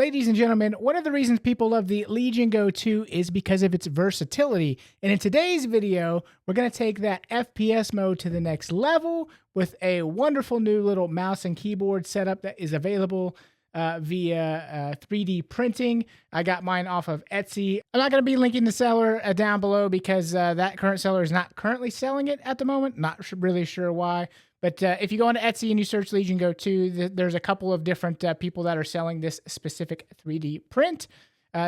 Ladies and gentlemen, one of the reasons people love the Legion Go 2 is because of its versatility. And in today's video, we're going to take that FPS mode to the next level with a wonderful new little mouse and keyboard setup that is available via 3D printing. I got mine off of Etsy. I'm not going to be linking the seller down below because that current seller is not currently selling it at the moment. Not really sure why. But if you go onto Etsy and you search Legion Go 2, there's a couple of different people that are selling this specific 3D print.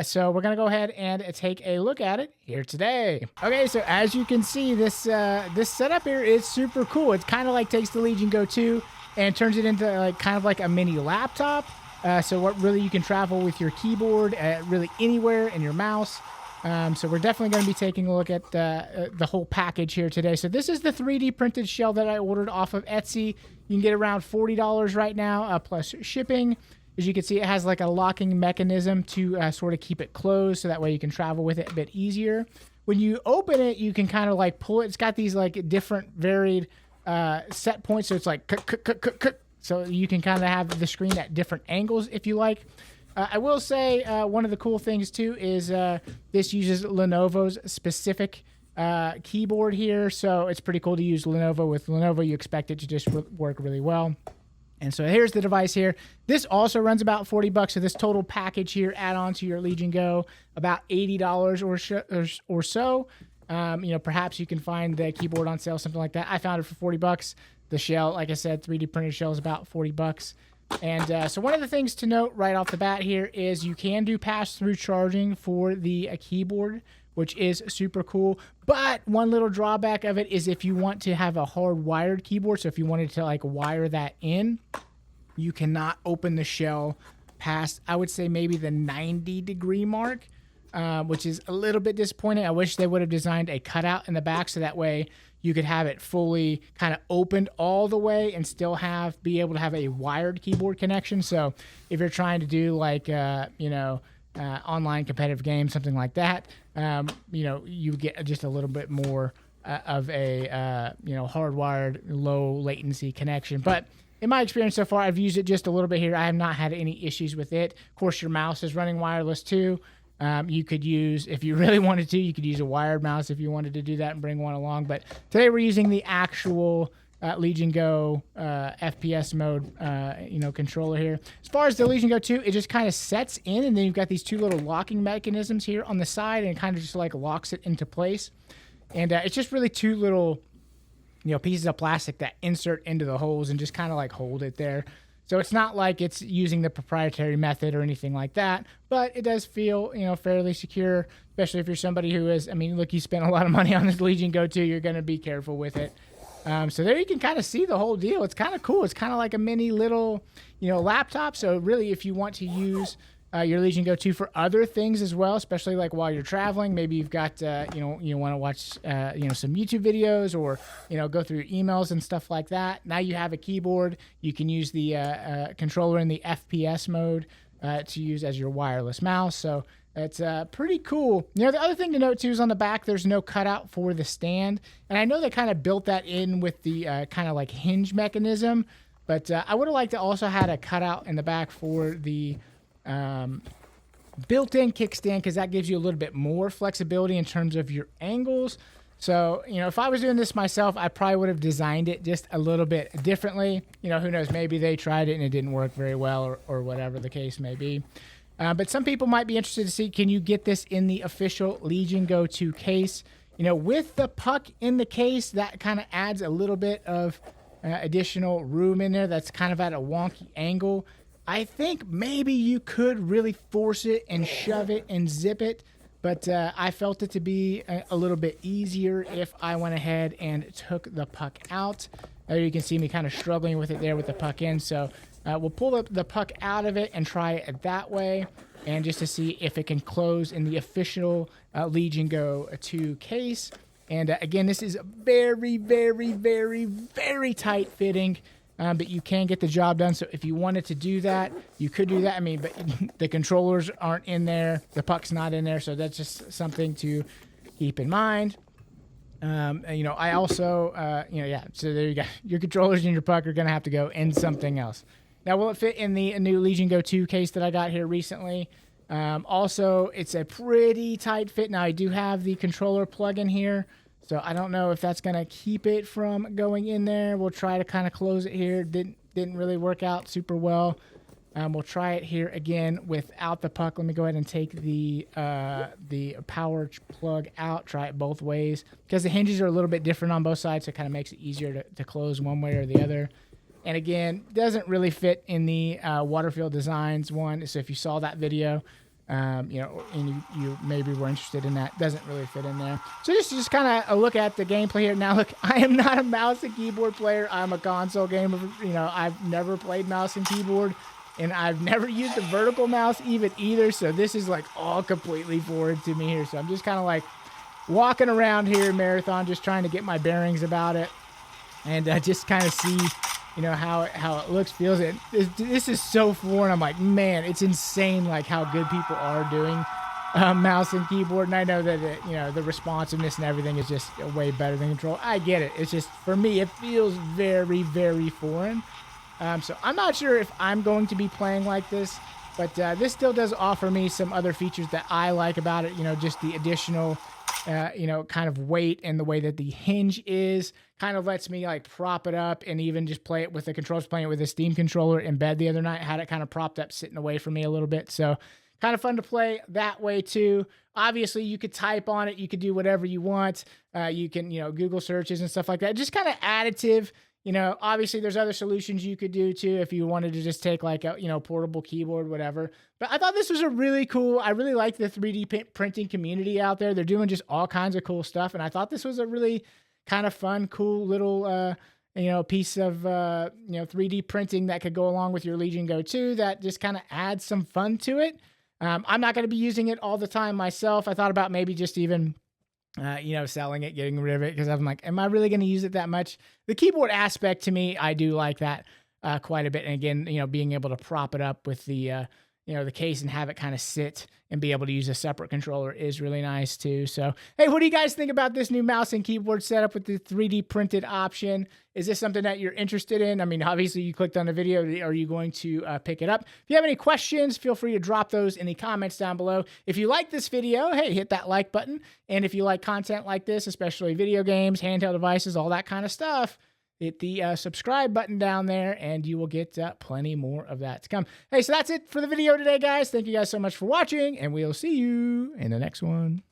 So we're going to go ahead and take a look at it here today. Okay, so as you can see, this setup here is super cool. It kind of like takes the Legion Go 2 and turns it into like kind of like a mini laptop. So what really you can travel with your keyboard really anywhere and your mouse. So we're definitely going to be taking a look at the whole package here today. So this is the 3D printed shell that I ordered off of Etsy. You can get around $40 right now, plus shipping. As you can see, it has like a locking mechanism to sort of keep it closed, so that way you can travel with it a bit easier. When you open it, you can kind of like pull it. It's got these like different varied set points, so it's like so you can kind of have the screen at different angles if you like. I will say one of the cool things too is this uses Lenovo's specific keyboard here, so it's pretty cool to use Lenovo. With Lenovo, you expect it to just work really well. And so here's the device here. This also runs about $40, so this total package here, add on to your Legion Go, about $80 or so. You know, perhaps you can find the keyboard on sale, something like that. I found it for $40. The shell, like I said, 3D printed shell is about $40. And so one of the things to note right off the bat here is you can do pass-through charging for the keyboard, which is super cool. But one little drawback of it is if you want to have a hard-wired keyboard, so if you wanted to like wire that in, you cannot open the shell past, I would say, maybe the 90-degree mark, which is a little bit disappointing. I wish they would have designed a cutout in the back so that way you could have it fully kind of opened all the way and still be able to have a wired keyboard connection. So if you're trying to do like, you know, online competitive games, something like that, you know, you get just a little bit more of a, you know, hardwired low latency connection. But in my experience so far, I've used it just a little bit here. I have not had any issues with it. Of course, your mouse is running wireless too. You could use, if you really wanted to, you could use a wired mouse if you wanted to do that and bring one along. But today we're using the actual Legion Go FPS mode, you know, controller here. As far as the Legion Go 2, it just kind of sets in, and then you've got these two little locking mechanisms here on the side, and it kind of just like locks it into place. And it's just really two little, you know, pieces of plastic that insert into the holes and just kind of like hold it there. So it's not like it's using the proprietary method or anything like that, but it does feel, you know, fairly secure, especially if you're somebody who is, I mean, look, you spent a lot of money on this Legion Go 2, you're going to be careful with it. So there you can kind of see the whole deal. It's kind of cool. It's kind of like a mini little, you know, laptop. So really, if you want to use your Legion Go 2 for other things as well, especially like while you're traveling, maybe you've got, you know, you want to watch, you know, some YouTube videos or, you know, go through your emails and stuff like that. Now you have a keyboard. You can use the controller in the FPS mode to use as your wireless mouse. So it's pretty cool. You know, the other thing to note too is on the back, there's no cutout for the stand. And I know they kind of built that in with the kind of like hinge mechanism, but I would have liked to also had a cutout in the back for the built-in kickstand, because that gives you a little bit more flexibility in terms of your angles. So, you know, if I was doing this myself, I probably would have designed it just a little bit differently. You know, who knows, maybe they tried it and it didn't work very well, or whatever the case may be. But some people might be interested to see, can you get this in the official Legion Go 2 case? You know, with the puck in the case, that kind of adds a little bit of additional room in there that's kind of at a wonky angle. I think maybe you could really force it and shove it and zip it, but I felt it to be a little bit easier if I went ahead and took the puck out. There you can see me kind of struggling with it there with the puck in, so we'll pull the puck out of it and try it that way, and just to see if it can close in the official Legion Go 2 case. And again, this is very, very, very, very tight fitting. But you can get the job done. So if you wanted to do that, you could do that. I mean, but the controllers aren't in there. The puck's not in there. So that's just something to keep in mind. You know, I also, you know, yeah. So there you go. Your controllers and your puck are going to have to go in something else. Now, will it fit in the new Legion Go 2 case that I got here recently? Also, it's a pretty tight fit. Now, I do have the controller plug-in here, so I don't know if that's going to keep it from going in there. We'll try to kind of close it here. Didn't really work out super well. We'll try it here again without the puck. Let me go ahead and take the power plug out. Try it both ways because the hinges are a little bit different on both sides, so it kind of makes it easier to close one way or the other. And again, doesn't really fit in the Waterfield Designs one. So if you saw that video, and you maybe were interested in that, doesn't really fit in there. So just kind of a look at the gameplay here. Now, look, I am not a mouse and keyboard player. I'm a console gamer. I've never played mouse and keyboard. And I've never used a vertical mouse either, so this is like all completely foreign to me here. So I'm just kind of like walking around here in Marathon, just trying to get my bearings about it, and just kind of see, how it looks, feels. It. This is so foreign. I'm like, man, it's insane, like how good people are doing mouse and keyboard. And I know that the responsiveness and everything is just way better than control. I get it. It's just for me, it feels very, very foreign. So I'm not sure if I'm going to be playing like this, but this still does offer me some other features that I like about it. Just the additional, kind of weight and the way that the hinge is kind of lets me like prop it up and even just play it with the controls. Playing it with a Steam controller in bed the other night, had it kind of propped up, sitting away from me a little bit. So kind of fun to play that way too. Obviously, you could type on it. You could do whatever you want. You can, Google searches and stuff like that. Just kind of additive. Obviously there's other solutions you could do too if you wanted to just take like a, portable keyboard, whatever. But I thought this was a really cool, I really like the 3D printing community out there. They're doing just all kinds of cool stuff. And I thought this was a really kind of fun, cool little, piece of, 3D printing that could go along with your Legion Go 2 that just kind of adds some fun to it. I'm not going to be using it all the time myself. I thought about maybe just even selling it, getting rid of it, because I'm like, am I really going to use it that much? The keyboard aspect to me, I do like that quite a bit. And again, being able to prop it up with the, the case and have it kind of sit and be able to use a separate controller is really nice too. So, hey, what do you guys think about this new mouse and keyboard setup with the 3D printed option? Is this something that you're interested in? I mean, obviously you clicked on the video. Are you going to pick it up? If you have any questions, feel free to drop those in the comments down below. If you like this video, hey, hit that like button. And if you like content like this, especially video games, handheld devices, all that kind of stuff, hit the subscribe button down there and you will get plenty more of that to come. Hey, so that's it for the video today, guys. Thank you guys so much for watching, and we'll see you in the next one.